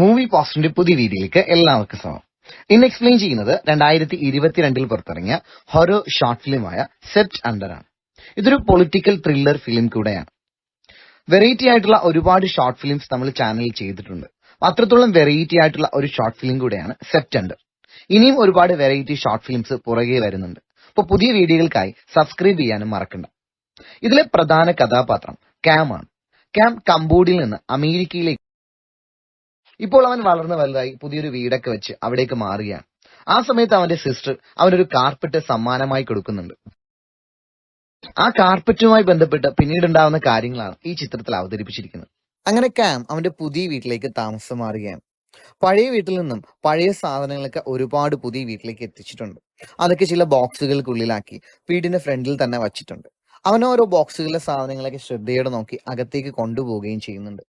Movie പോസ്റ്ററിന്റെ പുതിയ വീഡിയോയിലേക്ക് എല്ലാവർക്കും സ്വാഗതം. ഇന്ന് എക്സ്പ്ലെയിൻ ചെയ്യുന്നത് 2022 പുറത്തിറങ്ങിയ ഹൊറർ ഷോർട്ട് ഫിലിമായ സെപ്റ്റ് അണ്ടർ ആണ്. ഇതൊരു പൊളിറ്റിക്കൽ ത്രില്ലർ ഫിലിം കൂടെയാണ്. വെറൈറ്റി ആയിട്ടുള്ള ഒരുപാട് ഷോർട്ട് ഫിലിംസ് നമ്മൾ ചാനലിൽ ചെയ്തിട്ടുണ്ട്. അത്രത്തോളം വെറൈറ്റി ആയിട്ടുള്ള ഒരു ഷോർട്ട് ഫിലിം കൂടെയാണ് സെപ്റ്റ് അണ്ടർ. ഇനിയും ഒരുപാട് വെറൈറ്റി ഷോർട്ട് ഫിലിംസ് പുറകെ വരുന്നുണ്ട്. അപ്പോൾ പുതിയ വീഡിയോകൾക്കായി സബ്സ്ക്രൈബ് ചെയ്യാനും മറക്കണ്ട. ഇതിലെ പ്രധാന കഥാപാത്രം ക്യാം ആണ്. ക്യാം കംബോഡിയയിൽ നിന്ന് അമേരിക്കയിലേക്ക് ഇപ്പോൾ അവൻ വളർന്ന് വലുതായി പുതിയൊരു വീടൊക്കെ വെച്ച് അവിടേക്ക് മാറുകയാണ്. ആ സമയത്ത് അവന്റെ സിസ്റ്റർ അവനൊരു കാർപ്പറ്റ് സമ്മാനമായി കൊടുക്കുന്നുണ്ട്. ആ കാർപ്പറ്റുമായി ബന്ധപ്പെട്ട് പിന്നീടുണ്ടാവുന്ന കാര്യങ്ങളാണ് ഈ ചിത്രത്തിൽ അവതരിപ്പിച്ചിരിക്കുന്നത്. അങ്ങനെ ക്യാം അവന്റെ പുതിയ വീട്ടിലേക്ക് താമസം മാറുകയാണ്. പഴയ വീട്ടിൽ നിന്നും പഴയ സാധനങ്ങളൊക്കെ ഒരുപാട് പുതിയ വീട്ടിലേക്ക് എത്തിച്ചിട്ടുണ്ട്. അതൊക്കെ ചില ബോക്സുകൾക്കുള്ളിലാക്കി വീടിന്റെ ഫ്രണ്ടിൽ തന്നെ വച്ചിട്ടുണ്ട്. അവൻ ഓരോ ബോക്സുകളിലെ സാധനങ്ങളൊക്കെ ശ്രദ്ധയോടെ നോക്കി അകത്തേക്ക് കൊണ്ടുപോവുകയും ചെയ്യുന്നുണ്ട്.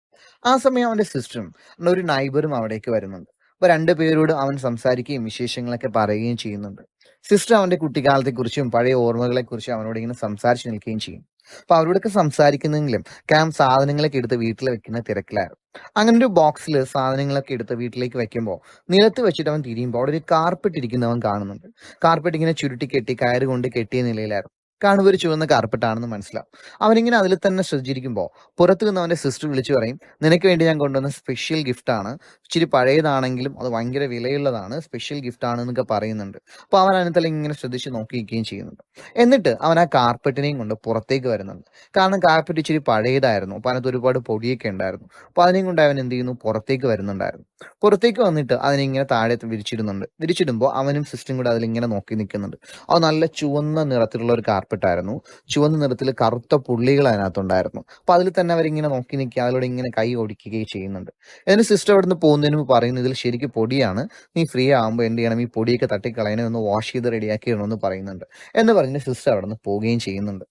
ആ സമയം അവന്റെ സിസ്റ്ററും ഒരു നൈബറും അവിടേക്ക് വരുന്നുണ്ട്. അപ്പൊ രണ്ടുപേരോട് അവൻ സംസാരിക്കുകയും വിശേഷങ്ങളൊക്കെ പറയുകയും ചെയ്യുന്നുണ്ട്. സിസ്റ്റർ അവന്റെ കുട്ടിക്കാലത്തെക്കുറിച്ചും പഴയ ഓർമ്മകളെക്കുറിച്ചും അവനോട് ഇങ്ങനെ സംസാരിച്ചു നിൽക്കുകയും ചെയ്യും. അപ്പൊ അവരോടൊക്കെ സംസാരിക്കുന്നെങ്കിലും ക്യാം സാധനങ്ങളൊക്കെ എടുത്ത് വീട്ടിൽ വെക്കുന്ന തിരക്കിലായിരുന്നു. അങ്ങനെ ഒരു ബോക്സിൽ സാധനങ്ങളൊക്കെ എടുത്ത് വീട്ടിലേക്ക് വെക്കുമ്പോൾ നിലത്ത് വെച്ചിട്ട് അവൻ തിരിയുമ്പോൾ അവിടെ ഒരു കാർപ്പറ്റ് ഇരിക്കുന്നവൻ കാണുന്നുണ്ട്. കാർപ്പറ്റ് ഇങ്ങനെ ചുരുട്ടി കെട്ടി കയറ് കൊണ്ട് കെട്ടിയ നിലയിലായിരുന്നു. കാണുമ്പോൾ ഒരു ചുവന്ന കാർപ്പറ്റാണെന്ന് മനസ്സിലാവും. അവനിങ്ങനെ അതിൽ തന്നെ ശ്രദ്ധിച്ചിരിക്കുമ്പോൾ പുറത്തു നിന്ന് അവന്റെ സിസ്റ്റർ വിളിച്ചു പറയും, നിനക്ക് വേണ്ടി ഞാൻ കൊണ്ടുവന്ന സ്പെഷ്യൽ ഗിഫ്റ്റ് ആണ്, ഇച്ചിരി പഴയതാണെങ്കിലും അത് ഭയങ്കര വിലയുള്ളതാണ്, സ്പെഷ്യൽ ഗിഫ്റ്റ് ആണ് എന്നൊക്കെ പറയുന്നുണ്ട്. അപ്പൊ അവൻ അതിനകത്ത് ഇങ്ങനെ ശ്രദ്ധിച്ച് നോക്കിയിരിക്കുകയും ചെയ്യുന്നുണ്ട്. എന്നിട്ട് അവൻ ആ കാർപ്പറ്റിനെയും കൊണ്ട് പുറത്തേക്ക് വരുന്നുണ്ട്. കാരണം കാർപ്പറ്റ് ഇച്ചിരി പഴയതായിരുന്നു. അപ്പൊ അതിനകത്ത് ഒരുപാട് പൊടിയൊക്കെ ഉണ്ടായിരുന്നു. അപ്പൊ അതിനെയും കൊണ്ട് അവൻ എന്ത് ചെയ്യുന്നു, പുറത്തേക്ക് വരുന്നുണ്ടായിരുന്നു. പുറത്തേക്ക് വന്നിട്ട് അതിനിങ്ങനെ താഴെ വിരിച്ചിടുന്നുണ്ട്. വിരിച്ചിടുമ്പോൾ അവനും സിസ്റ്ററും കൂടെ അതിലിങ്ങനെ നോക്കി നിൽക്കുന്നുണ്ട്. അത് നല്ല ചുവന്ന നിറത്തിലുള്ള ഒരു കാർപ്പറ്റായിരുന്നു. ചുവന്ന നിറത്തിൽ കറുത്ത പുള്ളികൾ അതിനകത്തുണ്ടായിരുന്നു. അപ്പൊ അതിൽ തന്നെ അവരിങ്ങനെ നോക്കി നിൽക്കുക, അതിലൂടെ ഇങ്ങനെ കൈ ഓടിക്കുകയും ചെയ്യുന്നുണ്ട്. എന്നിട്ട് സിസ്റ്റർ അവിടെ നിന്ന് പോകുന്നതിന് മുമ്പ് പറയുന്നു, ഇതിൽ ശരിക്കും പൊടിയാണ്, നീ ഫ്രീ ആകുമ്പോൾ എന്ത് ചെയ്യണം, ഈ പൊടിയൊക്കെ തട്ടിക്കളയണം, ഒന്ന് വാഷ് ചെയ്ത് റെഡിയാക്കി ഇടണമെന്ന് പറയുന്നുണ്ട്. എന്ന് പറഞ്ഞ് സിസ്റ്റർ അവിടെ നിന്ന് പോവുകയും ചെയ്യുന്നുണ്ട്.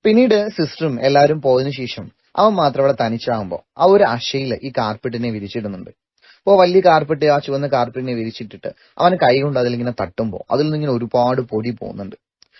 പിന്നീട് സിസ്റ്ററും എല്ലാവരും പോയതിനു ശേഷം അവൻ മാത്രം അവിടെ തനിച്ചാകുമ്പോൾ ആ ഒരു അശയിൽ ഈ കാർപ്പറ്റിനെ വിരിച്ചിടുന്നുണ്ട്. അപ്പോൾ വലിയ കാർപ്പറ്റ്, ആ ചുവന്ന കാർപ്പറ്റിനെ വിരിച്ചിട്ടിട്ട് അവൻ കൈ കൊണ്ട് അതിലിങ്ങനെ തട്ടുമ്പോൾ അതിൽ നിന്ന് ഇങ്ങനെ ഒരുപാട് പൊടി പോകുന്നുണ്ട്.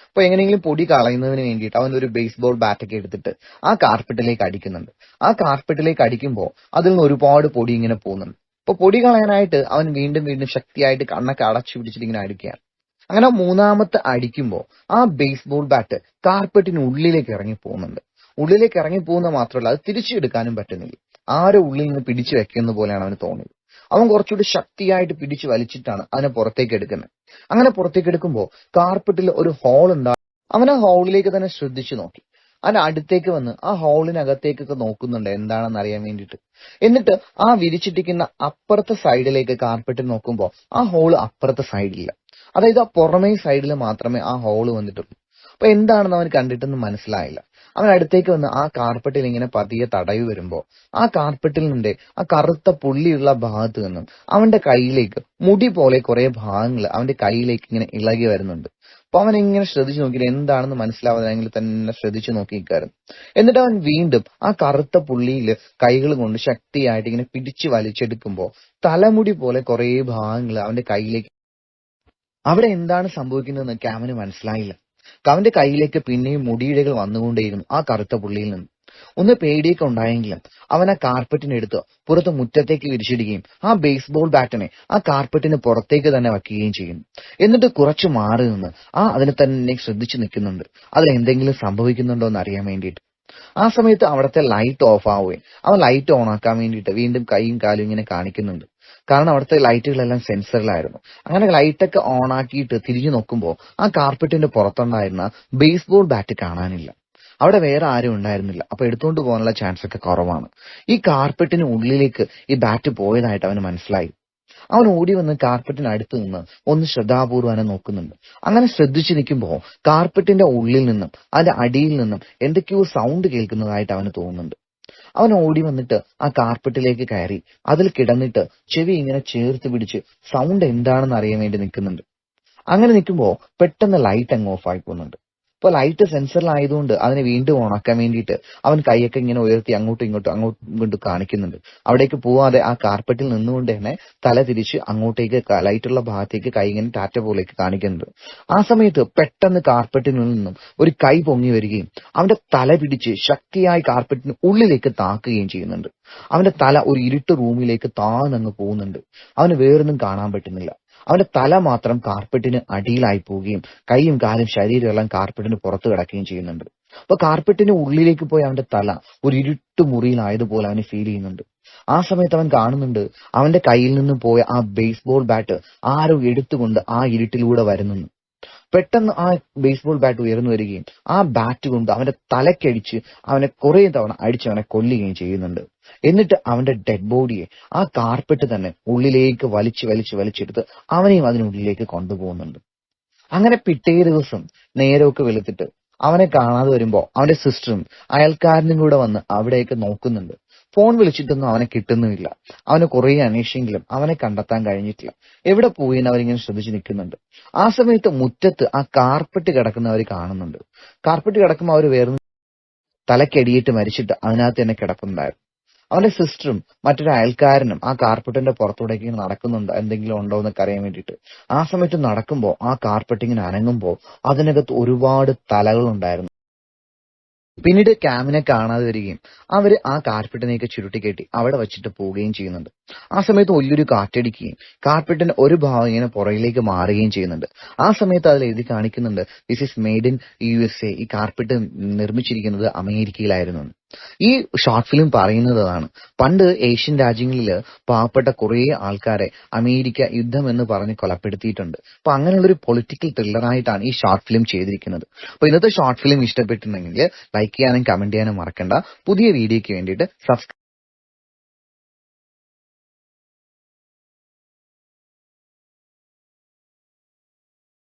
അപ്പൊ എങ്ങനെയെങ്കിലും പൊടി കളയുന്നതിന് വേണ്ടിയിട്ട് അവൻ ഒരു ബേസ്ബോൾ ബാറ്റൊക്കെ എടുത്തിട്ട് ആ കാർപ്പറ്റിലേക്ക് അടിക്കുന്നുണ്ട്. ആ കാർപ്പറ്റിലേക്ക് അടിക്കുമ്പോൾ അതിൽ നിന്ന് ഒരുപാട് പൊടി ഇങ്ങനെ പോകുന്നുണ്ട്. അപ്പൊ പൊടി കളയാനായിട്ട് അവൻ വീണ്ടും വീണ്ടും ശക്തിയായിട്ട് കണ്ണൊക്കെ അടച്ചു പിടിച്ചിട്ട് ഇങ്ങനെ അടിക്കുകയാണ്. അങ്ങനെ മൂന്നാമത്തെ അടിക്കുമ്പോൾ ആ ബേസ്ബോൾ ബാറ്റ് കാർപ്പറ്റിനുള്ളിലേക്ക് ഇറങ്ങി പോകുന്നുണ്ട്. ഉള്ളിലേക്ക് ഇറങ്ങി പോകുന്ന മാത്രമല്ല, അത് തിരിച്ചെടുക്കാനും പറ്റുന്നില്ല. ആരോ ഉള്ളിൽ നിന്ന് പിടിച്ചു വെക്കുന്ന പോലെയാണ് അവന് തോന്നിയത്. അവൻ കുറച്ചുകൂടി ശക്തിയായിട്ട് പിടിച്ചു വലിച്ചിട്ടാണ് അതിനെ പുറത്തേക്ക് എടുക്കുന്നത്. അങ്ങനെ പുറത്തേക്ക് എടുക്കുമ്പോൾ കാർപ്പറ്റിൽ ഒരു ഹോൾ ഉണ്ടാകും. അവൻ ആ ഹോളിലേക്ക് തന്നെ ശ്രദ്ധിച്ചു നോക്കി. അവൻ അടുത്തേക്ക് വന്ന് ആ ഹോളിനകത്തേക്കൊക്കെ നോക്കുന്നുണ്ട് എന്താണെന്ന് അറിയാൻ വേണ്ടിയിട്ട്. എന്നിട്ട് ആ വിരിച്ചിട്ടിരിക്കുന്ന അപ്പുറത്തെ സൈഡിലേക്ക് കാർപ്പറ്റിൽ നോക്കുമ്പോൾ ആ ഹോള് അപ്പുറത്തെ സൈഡിലില്ല. അതായത് ആ പുറമേ സൈഡിൽ മാത്രമേ ആ ഹോള് വന്നിട്ടുള്ളൂ. അപ്പൊ എന്താണെന്ന് അവൻ കണ്ടിട്ടൊന്നും മനസ്സിലായില്ല. അവൻ അടുത്തേക്ക് വന്ന് ആ കാർപ്പറ്റിൽ ഇങ്ങനെ പതിയെ തടവി വരുമ്പോൾ ആ കാർപ്പറ്റിൽ നിന്റെ ആ കറുത്ത പുള്ളിയുള്ള ഭാഗത്ത് നിന്നും അവന്റെ കയ്യിലേക്ക് മുടി പോലെ കുറെ ഭാഗങ്ങൾ അവന്റെ കയ്യിലേക്ക് ഇങ്ങനെ ഇളകി വരുന്നുണ്ട്. അപ്പൊ അവൻ ഇങ്ങനെ ശ്രദ്ധിച്ചു നോക്കിയിട്ട് എന്താണെന്ന് മനസ്സിലാവാതെങ്കിൽ തന്നെ ശ്രദ്ധിച്ചു നോക്കിയിരിക്കായിരുന്നു. എന്നിട്ട് അവൻ വീണ്ടും ആ കറുത്ത പുള്ളിയിൽ കൈകൾ കൊണ്ട് ശക്തിയായിട്ട് ഇങ്ങനെ പിടിച്ചു വലിച്ചെടുക്കുമ്പോൾ തലമുടി പോലെ കുറെ ഭാഗങ്ങൾ അവന്റെ കയ്യിലേക്ക്. അവിടെ എന്താണ് സംഭവിക്കുന്നതെന്ന് ക്യാമിന് മനസ്സിലായില്ല. അവന്റെ കയ്യിലേക്ക് പിന്നെയും മുടിയിഴകൾ വന്നുകൊണ്ടേയിരുന്നു ആ കറുത്ത പുള്ളിയിൽ നിന്ന്. ഒന്ന് പേടിയൊക്കെ ഉണ്ടായെങ്കിലും അവൻ ആ കാർപ്പറ്റിനെടുത്ത് പുറത്ത് മുറ്റത്തേക്ക് വിരിച്ചിടുകയും ആ ബേസ്ബോൾ ബാറ്റിനെ ആ കാർപ്പറ്റിന് പുറത്തേക്ക് തന്നെ വയ്ക്കുകയും ചെയ്യുന്നു. എന്നിട്ട് കുറച്ചു മാറി നിന്ന് അതിനെ തന്നെ ശ്രദ്ധിച്ചു നിൽക്കുന്നുണ്ട്, അതിൽ എന്തെങ്കിലും സംഭവിക്കുന്നുണ്ടോ എന്ന് അറിയാൻ വേണ്ടിയിട്ട്. ആ സമയത്ത് അവിടുത്തെ ലൈറ്റ് ഓഫ് ആവുകയും അവൻ ലൈറ്റ് ഓൺ ആക്കാൻ വേണ്ടിയിട്ട് വീണ്ടും കൈയും കാലും ഇങ്ങനെ കാണിക്കുന്നുണ്ട്. കാരണം അവിടുത്തെ ലൈറ്റുകളെല്ലാം സെൻസറിലായിരുന്നു. അങ്ങനെ ലൈറ്റൊക്കെ ഓൺ ആക്കിയിട്ട് തിരിഞ്ഞു നോക്കുമ്പോൾ ആ കാർപ്പറ്റിന്റെ പുറത്തുണ്ടായിരുന്ന ബേസ്ബോൾ ബാറ്റ് കാണാനില്ല. അവിടെ വേറെ ആരും ഉണ്ടായിരുന്നില്ല. അപ്പൊ എടുത്തുകൊണ്ട് പോകാനുള്ള ചാൻസ് ഒക്കെ കുറവാണ്. ഈ കാർപ്പറ്റിന് ഉള്ളിലേക്ക് ഈ ബാറ്റ് പോയതായിട്ട് അവന് മനസ്സിലായി. അവൻ ഓടി വന്ന് കാർപ്പറ്റിന് അടുത്ത് നിന്ന് ഒന്ന് ശ്രദ്ധാപൂർവ്വം അവനെ നോക്കുന്നുണ്ട്. അങ്ങനെ ശ്രദ്ധിച്ചു നിൽക്കുമ്പോൾ കാർപ്പറ്റിന്റെ ഉള്ളിൽ നിന്നും അതിന്റെ അടിയിൽ നിന്നും എന്തൊക്കെയോ സൗണ്ട് കേൾക്കുന്നതായിട്ട് അവന് തോന്നുന്നുണ്ട്. അവൻ ഓടി വന്നിട്ട് ആ കാർപ്പറ്റിലേക്ക് കയറി അതിൽ കിടന്നിട്ട് ചെവി ഇങ്ങനെ ചേർത്ത് പിടിച്ച് സൗണ്ട് എന്താണെന്ന് അറിയാൻ വേണ്ടി നിൽക്കുന്നുണ്ട്. അങ്ങനെ നിൽക്കുമ്പോൾ പെട്ടെന്ന് ലൈറ്റ് അങ്ങ് ഓഫ് ആയി പോകുന്നുണ്ട്. അപ്പൊ ലൈറ്റ് സെൻസറിലായതുകൊണ്ട് അതിനെ വീണ്ടും ഉണക്കാൻ വേണ്ടിയിട്ട് അവൻ കൈയൊക്കെ ഇങ്ങനെ ഉയർത്തി അങ്ങോട്ടും ഇങ്ങോട്ടും കാണിക്കുന്നുണ്ട്. അവിടേക്ക് പോവാതെ ആ കാർപ്പറ്റിൽ നിന്നുകൊണ്ട് തന്നെ തല തിരിച്ച് അങ്ങോട്ടേക്ക് ലൈറ്റുള്ള ഭാഗത്തേക്ക് കൈ ഇങ്ങനെ ടാറ്റ പോലേക്ക് കാണിക്കുന്നുണ്ട്. ആ സമയത്ത് പെട്ടെന്ന് കാർപ്പറ്റിൽ നിന്നും ഒരു കൈ പൊങ്ങി വരികയും അവന്റെ തല പിടിച്ച് ശക്തിയായി കാർപ്പറ്റിന് ഉള്ളിലേക്ക് താക്കുകയും ചെയ്യുന്നുണ്ട്. അവന്റെ തല ഒരു ഇരുട്ട് റൂമിലേക്ക് താന്നങ്ങ് പോകുന്നുണ്ട്. അവന് വേറൊന്നും കാണാൻ പറ്റുന്നില്ല. അവന്റെ തല മാത്രം കാർപ്പറ്റിന് അടിയിലായി പോവുകയും കൈയും കാലും ശരീരം എല്ലാം കാർപ്പറ്റിന് പുറത്ത് കിടക്കുകയും ചെയ്യുന്നുണ്ട്. അപ്പൊ കാർപ്പറ്റിന് ഉള്ളിലേക്ക് പോയി അവന്റെ തല ഒരു ഇരുട്ട് മുറിയിലായതുപോലെ അവന് ഫീൽ ചെയ്യുന്നുണ്ട്. ആ സമയത്ത് അവൻ കാണുന്നുണ്ട് അവന്റെ കയ്യിൽ നിന്ന് പോയ ആ ബേസ്ബോൾ ബാറ്റ് ആരോ എടുത്തുകൊണ്ട് ആ ഇരുട്ടിലൂടെ വരുന്നു. പെട്ടെന്ന് ആ ബേസ്ബോൾ ബാറ്റ് ഉയർന്നു വരികയും ആ ബാറ്റ് കൊണ്ട് അവന്റെ തലക്കടിച്ച് അവനെ കുറെ തവണ അടിച്ച് അവനെ കൊല്ലുകയും ചെയ്യുന്നുണ്ട്. എന്നിട്ട് അവന്റെ ഡെഡ് ബോഡിയെ ആ കാർപ്പറ്റ് തന്നെ ഉള്ളിലേക്ക് വലിച്ചെടുത്ത് അവനെയും അതിനുള്ളിലേക്ക് കൊണ്ടുപോകുന്നുണ്ട്. അങ്ങനെ പിറ്റേ ദിവസം നേരമൊക്കെ വെളുത്തിട്ട് അവനെ കാണാതെ വരുമ്പോ അവന്റെ സിസ്റ്ററും അയൽക്കാരനും കൂടെ വന്ന് അവിടേക്ക് നോക്കുന്നുണ്ട്. ഫോൺ വിളിച്ചിട്ടൊന്നും അവനെ കിട്ടുന്നുമില്ല. അവന് കുറെ അന്വേഷിച്ചെങ്കിലും അവനെ കണ്ടെത്താൻ കഴിഞ്ഞിട്ടില്ല. എവിടെ പോയി എന്ന് അവരിങ്ങനെ ശ്രദ്ധിച്ച് നിൽക്കുന്നുണ്ട്. ആ സമയത്ത് മുറ്റത്ത് ആ കാർപ്പറ്റ് കിടക്കുന്നവർ കാണുന്നുണ്ട്. കാർപ്പറ്റ് കിടക്കുമ്പോൾ അവർ വേറെ തലക്കടിയിട്ട് മരിച്ചിട്ട് അതിനകത്ത് തന്നെ കിടപ്പുണ്ടായിരുന്നു. അവന്റെ സിസ്റ്ററും മറ്റൊരു അയൽക്കാരനും ആ കാർപ്പറ്റിന്റെ പുറത്തൂടേക്ക് ഇങ്ങനെ നടക്കുന്നുണ്ട്, എന്തെങ്കിലും ഉണ്ടോ എന്നൊക്കെ അറിയാൻ വേണ്ടിയിട്ട്. ആ സമയത്ത് നടക്കുമ്പോ ആ കാർപ്പറ്റ് ഇങ്ങനെ അനങ്ങുമ്പോ അതിനകത്ത് ഒരുപാട് തലകൾ ഉണ്ടായിരുന്നു. പിന്നീട് ക്യാമിനെ കാണാതെ വരികയും അവര് ആ കാർപ്പറ്റിനെയൊക്കെ ചുരുട്ടിക്കയറ്റി അവിടെ വെച്ചിട്ട് പോവുകയും ചെയ്യുന്നുണ്ട്. ആ സമയത്ത് വലിയൊരു കാറ്റടിക്കുകയും കാർപ്പറ്റിന്റെ ഒരു ഭാഗം ഇങ്ങനെ പുറകിലേക്ക് മാറുകയും ചെയ്യുന്നുണ്ട്. ആ സമയത്ത് അതിൽ എഴുതി കാണിക്കുന്നുണ്ട് this is made in USA. ഈ കാർപ്പറ്റ് നിർമ്മിച്ചിരിക്കുന്നത് അമേരിക്കയിലായിരുന്നു എന്ന്. ഈ ഷോർട്ട് ഫിലിം പറയുന്നത് അതാണ്. പണ്ട് ഏഷ്യൻ രാജ്യങ്ങളിൽ പാവപ്പെട്ട കുറേ ആൾക്കാരെ അമേരിക്ക യുദ്ധം എന്ന് പറഞ്ഞ് കൊലപ്പെടുത്തിയിട്ടുണ്ട്. അപ്പൊ അങ്ങനെയുള്ളൊരു പൊളിറ്റിക്കൽ ത്രില്ലറായിട്ടാണ് ഈ ഷോർട്ട് ഫിലിം ചെയ്തിരിക്കുന്നത്. അപ്പൊ ഇന്നത്തെ ഷോർട്ട് ഫിലിം ഇഷ്ടപ്പെട്ടിട്ടുണ്ടെങ്കിൽ ലൈക്ക് ചെയ്യാനും കമന്റ് ചെയ്യാനും മറക്കണ്ട. പുതിയ വീഡിയോയ്ക്ക് വേണ്ടിയിട്ട് സബ്സ്ക്രൈബ്